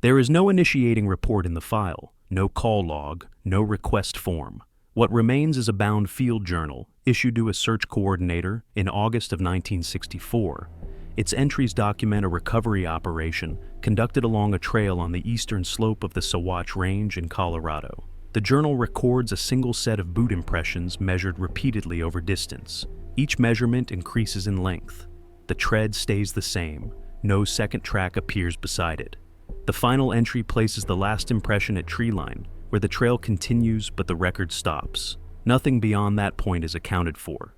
There is no initiating report in the file, no call log, no request form. What remains is a bound field journal issued to a search coordinator in August of 1964. Its entries document a recovery operation conducted along a trail on the eastern slope of the Sawatch Range in Colorado. The journal records a single set of boot impressions measured repeatedly over distance. Each measurement increases in length. The tread stays the same. No second track appears beside it. The final entry places the last impression at treeline, where the trail continues but the record stops. Nothing beyond that point is accounted for.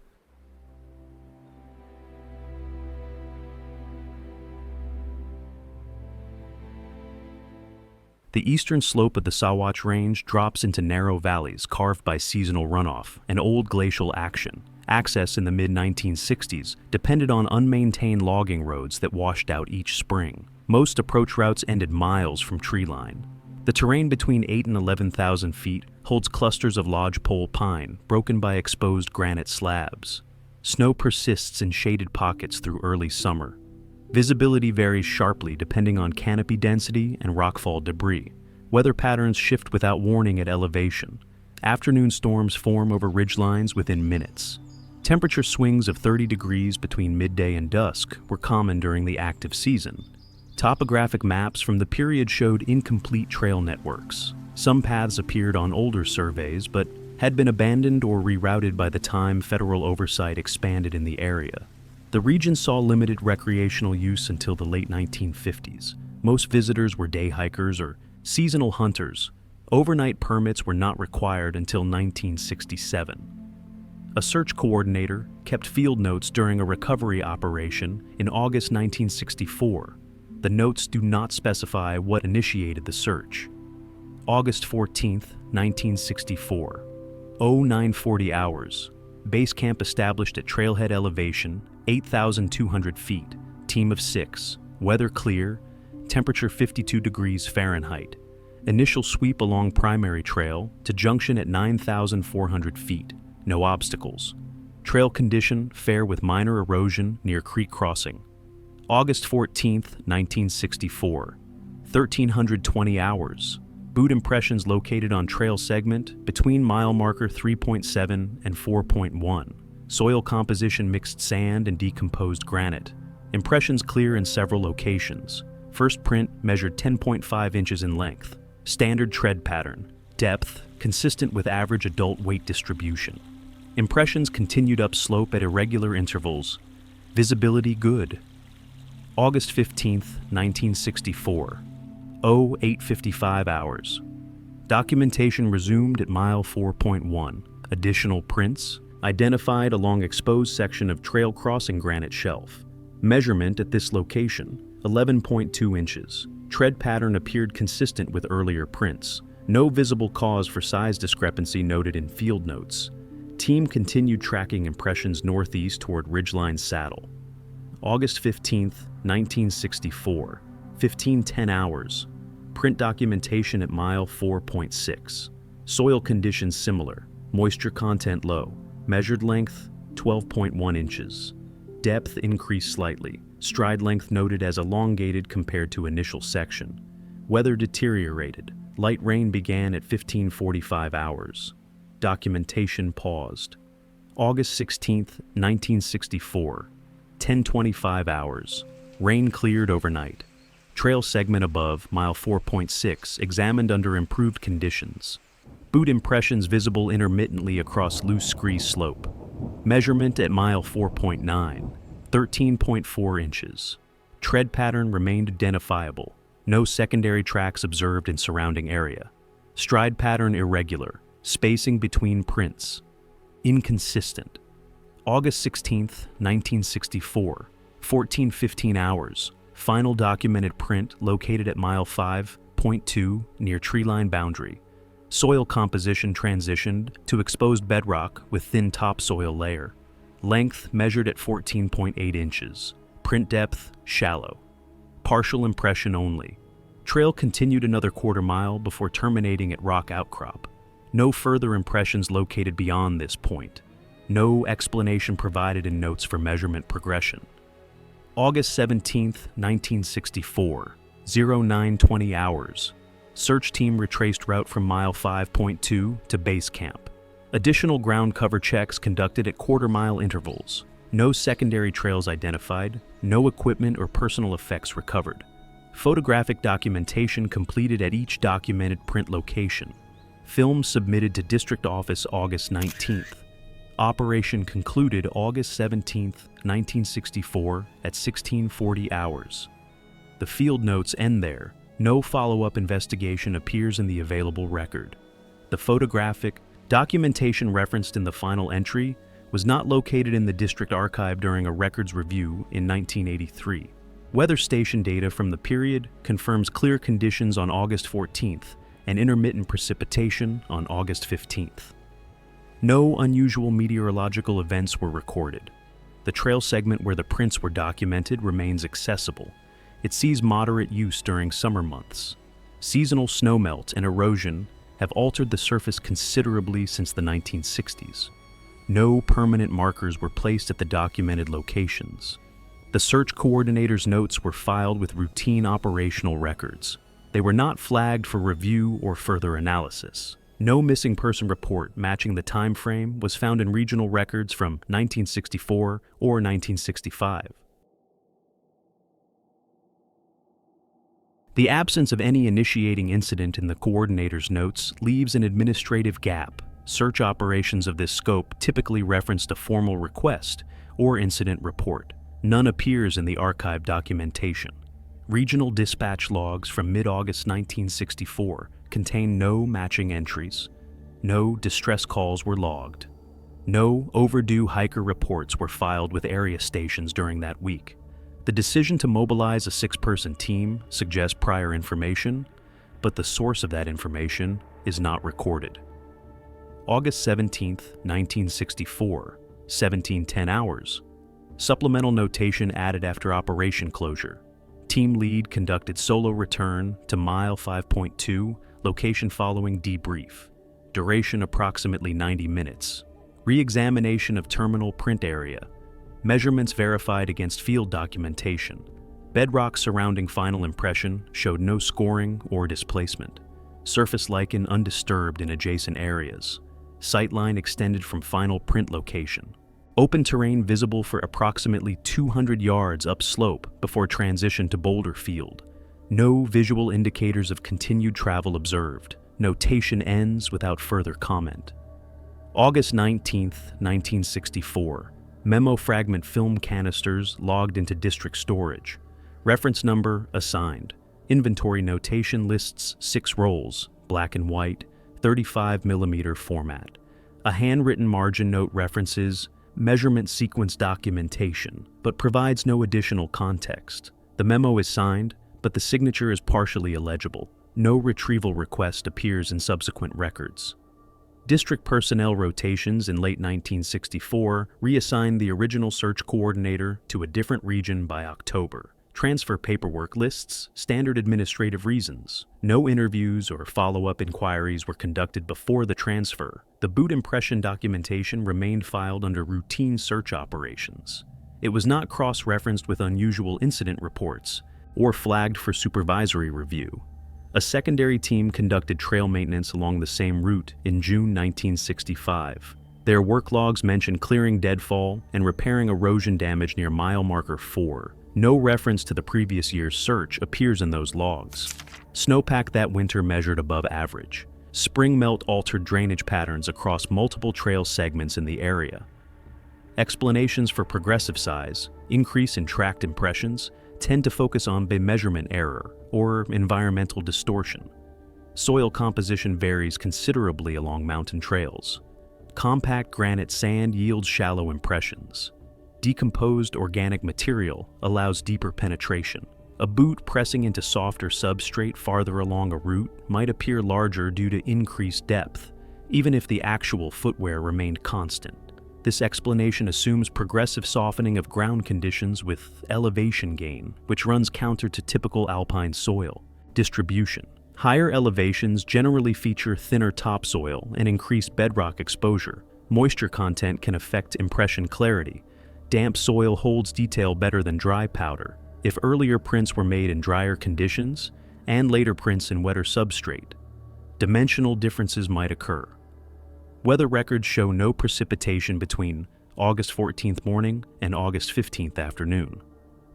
The eastern slope of the Sawatch Range drops into narrow valleys carved by seasonal runoff and old glacial action. Access in the mid-1960s depended on unmaintained logging roads that washed out each spring. Most approach routes ended miles from treeline. The terrain between 8,000 and 11,000 feet holds clusters of lodgepole pine broken by exposed granite slabs. Snow persists in shaded pockets through early summer. Visibility varies sharply depending on canopy density and rockfall debris. Weather patterns shift without warning at elevation. Afternoon storms form over ridgelines within minutes. Temperature swings of 30 degrees between midday and dusk were common during the active season. Topographic maps from the period showed incomplete trail networks. Some paths appeared on older surveys, but had been abandoned or rerouted by the time federal oversight expanded in the area. The region saw limited recreational use until the late 1950s. Most visitors were day hikers or seasonal hunters. Overnight permits were not required until 1967. A search coordinator kept field notes during a recovery operation in August 1964. The notes do not specify what initiated the search. August 14, 1964. 0940 hours. Base camp established at trailhead elevation, 8,200 feet. Team of 6. Weather clear. Temperature 52 degrees Fahrenheit. Initial sweep along primary trail to junction at 9,400 feet. No obstacles. Trail condition fair with minor erosion near creek crossing. August 14, 1964. 1,320 hours. Boot impressions located on trail segment between mile marker 3.7 and 4.1. Soil composition mixed sand and decomposed granite. Impressions clear in several locations. First print measured 10.5 inches in length. Standard tread pattern. Depth consistent with average adult weight distribution. Impressions continued upslope at irregular intervals. Visibility good. August 15, 1964. 0855 hours. Documentation resumed at mile 4.1. Additional prints identified along exposed section of trail crossing granite shelf. Measurement at this location, 11.2 inches. Tread pattern appeared consistent with earlier prints. No visible cause for size discrepancy noted in field notes. Team continued tracking impressions northeast toward Ridgeline Saddle. August 15, 1964. 1510 hours. Print documentation at mile 4.6. Soil conditions similar. Moisture content low. Measured length 12.1 inches. Depth increased slightly. Stride length noted as elongated compared to initial section. Weather deteriorated. Light rain began at 1545 hours. Documentation paused. August 16, 1964. 1025 hours. Rain cleared overnight. Trail segment above, mile 4.6, examined under improved conditions. Boot impressions visible intermittently across loose scree slope. Measurement at mile 4.9, 13.4 inches. Tread pattern remained identifiable. No secondary tracks observed in surrounding area. Stride pattern irregular. Spacing between prints. Inconsistent. August 16, 1964. 1415 hours. Final documented print located at mile 5.2 near treeline boundary. Soil composition transitioned to exposed bedrock with thin topsoil layer. Length measured at 14.8 inches. Print depth shallow. Partial impression only. Trail continued another quarter mile before terminating at rock outcrop. No further impressions located beyond this point. No explanation provided in notes for measurement progression. August 17, 1964. 0920 hours. Search team retraced route from mile 5.2 to base camp. Additional ground cover checks conducted at quarter-mile intervals. No secondary trails identified, no equipment or personal effects recovered. Photographic documentation completed at each documented print location. Film submitted to District Office August 19th. Operation concluded August 17th, 1964 at 1640 hours. The field notes end there. No follow-up investigation appears in the available record. The photographic documentation referenced in the final entry was not located in the district archive during a records review in 1983. Weather station data from the period confirms clear conditions on August 14th and intermittent precipitation on August 15th. No unusual meteorological events were recorded. The trail segment where the prints were documented remains accessible. It sees moderate use during summer months. Seasonal snowmelt and erosion have altered the surface considerably since the 1960s. No permanent markers were placed at the documented locations. The search coordinator's notes were filed with routine operational records. They were not flagged for review or further analysis. No missing person report matching the time frame was found in regional records from 1964 or 1965. The absence of any initiating incident in the coordinator's notes leaves an administrative gap. Search operations of this scope typically referenced a formal request or incident report. None appears in the archive documentation. Regional dispatch logs from mid-August 1964 contain no matching entries. No distress calls were logged. No overdue hiker reports were filed with area stations during that week. The decision to mobilize a 6-person team suggests prior information, but the source of that information is not recorded. August 17, 1964, 1710 hours. Supplemental notation added after operation closure. Team lead conducted solo return to mile 5.2, location following debrief. Duration approximately 90 minutes. Re-examination of terminal print area. Measurements verified against field documentation. Bedrock surrounding final impression showed no scoring or displacement. Surface lichen undisturbed in adjacent areas. Sightline extended from final print location. Open terrain visible for approximately 200 yards upslope before transition to boulder field. No visual indicators of continued travel observed. Notation ends without further comment. August 19, 1964. Memo fragment film canisters logged into district storage. Reference number assigned. Inventory notation lists 6 rolls, black and white, 35mm format. A handwritten margin note references measurement sequence documentation, but provides no additional context. The memo is signed, but the signature is partially illegible. No retrieval request appears in subsequent records. District personnel rotations in late 1964 reassigned the original search coordinator to a different region by October. Transfer paperwork lists standard administrative reasons. No interviews or follow-up inquiries were conducted before the transfer. The boot impression documentation remained filed under routine search operations. It was not cross-referenced with unusual incident reports or flagged for supervisory review. A secondary team conducted trail maintenance along the same route in June 1965. Their work logs mention clearing deadfall and repairing erosion damage near mile marker 4. No reference to the previous year's search appears in those logs. Snowpack that winter measured above average. Spring melt altered drainage patterns across multiple trail segments in the area. Explanations for progressive size, increase in tracked impressions, tend to focus on bemeasurement error or environmental distortion. Soil composition varies considerably along mountain trails. Compact granite sand yields shallow impressions. Decomposed organic material allows deeper penetration. A boot pressing into softer substrate farther along a route might appear larger due to increased depth, even if the actual footwear remained constant. This explanation assumes progressive softening of ground conditions with elevation gain, which runs counter to typical alpine soil. Distribution. Higher elevations generally feature thinner topsoil and increased bedrock exposure. Moisture content can affect impression clarity. Damp soil holds detail better than dry powder. if earlier prints were made in drier conditions and later prints in wetter substrate, dimensional differences might occur. Weather records show no precipitation between August 14th morning and August 15th afternoon.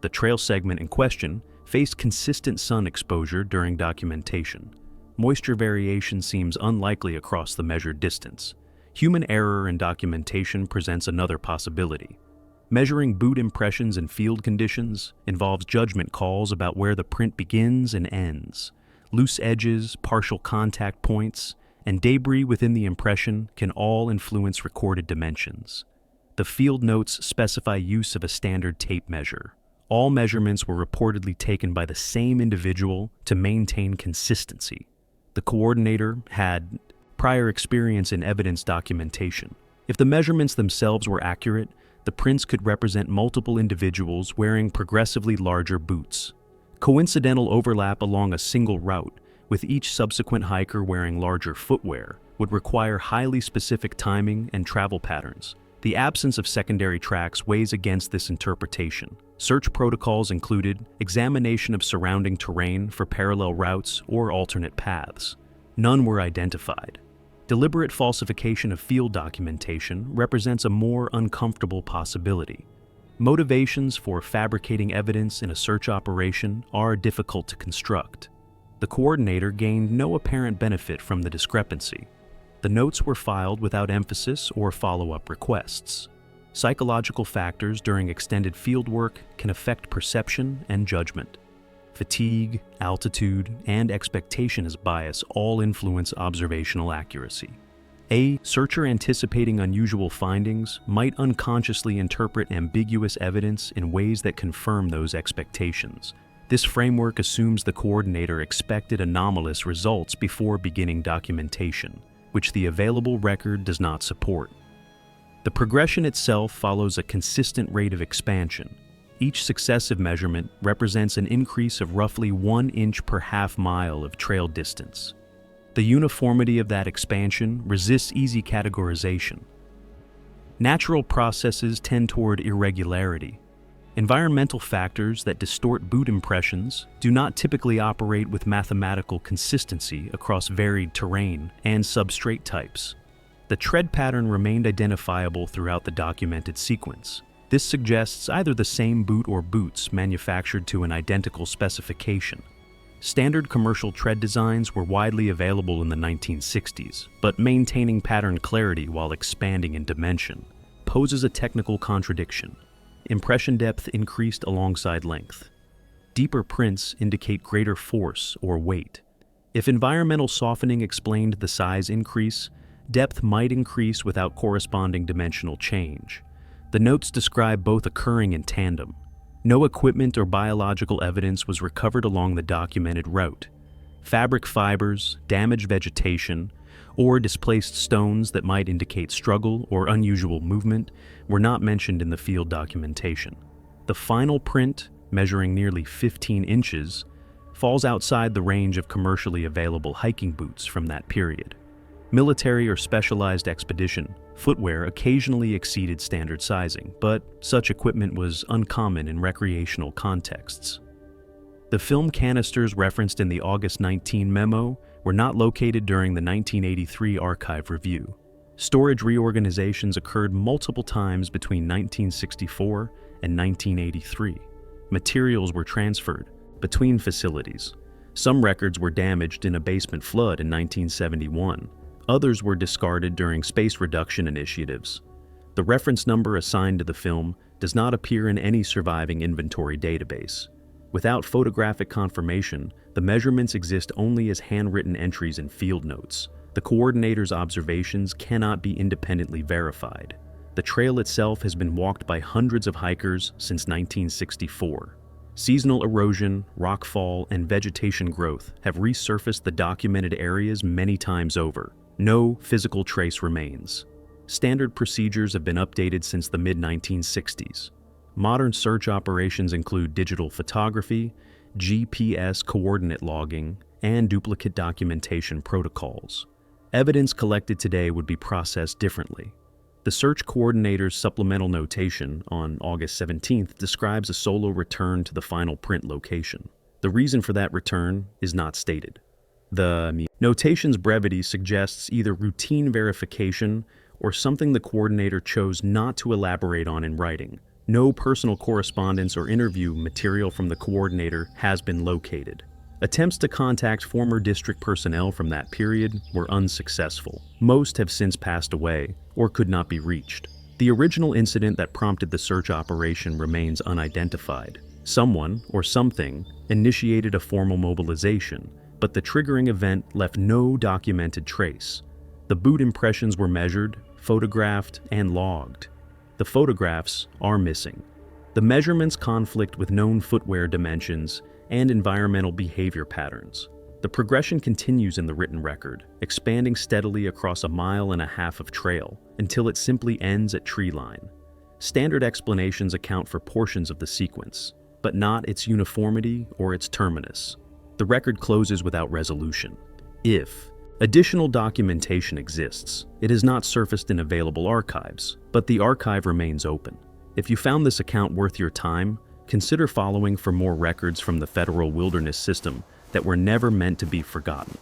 The trail segment in question faced consistent sun exposure during documentation. Moisture variation seems unlikely across the measured distance. Human error in documentation presents another possibility. Measuring boot impressions in field conditions involves judgment calls about where the print begins and ends. Loose edges, partial contact points, and debris within the impression can all influence recorded dimensions. The field notes specify use of a standard tape measure. All measurements were reportedly taken by the same individual to maintain consistency. The coordinator had prior experience in evidence documentation. If the measurements themselves were accurate, the prints could represent multiple individuals wearing progressively larger boots. Coincidental overlap along a single route, with each subsequent hiker wearing larger footwear, would require highly specific timing and travel patterns. The absence of secondary tracks weighs against this interpretation. Search protocols included examination of surrounding terrain for parallel routes or alternate paths. None were identified. Deliberate falsification of field documentation represents a more uncomfortable possibility. Motivations for fabricating evidence in a search operation are difficult to construct. The coordinator gained no apparent benefit from the discrepancy. The notes were filed without emphasis or follow-up requests. Psychological factors during extended fieldwork can affect perception and judgment. Fatigue, altitude, and expectations bias all influence observational accuracy. A searcher anticipating unusual findings might unconsciously interpret ambiguous evidence in ways that confirm those expectations. This framework assumes the coordinator expected anomalous results before beginning documentation, which the available record does not support. The progression itself follows a consistent rate of expansion. Each successive measurement represents an increase of roughly 1 inch per half mile of trail distance. The uniformity of that expansion resists easy categorization. Natural processes tend toward irregularity. Environmental factors that distort boot impressions do not typically operate with mathematical consistency across varied terrain and substrate types. The tread pattern remained identifiable throughout the documented sequence. This suggests either the same boot or boots manufactured to an identical specification. Standard commercial tread designs were widely available in the 1960s, but maintaining pattern clarity while expanding in dimension poses a technical contradiction. Impression depth increased alongside length. Deeper prints indicate greater force or weight. If environmental softening explained the size increase, depth might increase without corresponding dimensional change. The notes describe both occurring in tandem. No equipment or biological evidence was recovered along the documented route. Fabric fibers, damaged vegetation, or displaced stones that might indicate struggle or unusual movement were not mentioned in the field documentation. The final print, measuring nearly 15 inches, falls outside the range of commercially available hiking boots from that period. Military or specialized expedition footwear occasionally exceeded standard sizing, but such equipment was uncommon in recreational contexts. The film canisters referenced in the August 19 memo were not located during the 1983 archive review. Storage reorganizations occurred multiple times between 1964 and 1983. Materials were transferred between facilities. Some records were damaged in a basement flood in 1971. Others were discarded during space reduction initiatives. The reference number assigned to the film does not appear in any surviving inventory database. Without photographic confirmation, the measurements exist only as handwritten entries in field notes. The coordinator's observations cannot be independently verified. The trail itself has been walked by hundreds of hikers since 1964. Seasonal erosion, rockfall, and vegetation growth have resurfaced the documented areas many times over. No physical trace remains. Standard procedures have been updated since the mid-1960s. Modern search operations include digital photography, GPS coordinate logging, and duplicate documentation protocols. Evidence collected today would be processed differently. The The search coordinator's supplemental notation on August 17th describes a solo return to the final print location. The reason for that return is not stated. The notation's brevity suggests either routine verification or something the coordinator chose not to elaborate on in writing. No personal correspondence or interview material from the coordinator has been located. Attempts to contact former district personnel from that period were unsuccessful. Most have since passed away or could not be reached. The original incident that prompted the search operation remains unidentified. Someone or something initiated a formal mobilization, but the triggering event left no documented trace. The boot impressions were measured, photographed, and logged. The photographs are missing. The measurements conflict with known footwear dimensions and environmental behavior patterns. The progression continues in the written record, expanding steadily across 1.5 miles of trail until it simply ends at tree line. Standard explanations account for portions of the sequence, but not its uniformity or its terminus. The record closes without resolution. If additional documentation exists, it is not surfaced in available archives, but the archive remains open. If you found this account worth your time, consider following for more records from the federal wilderness system that were never meant to be forgotten.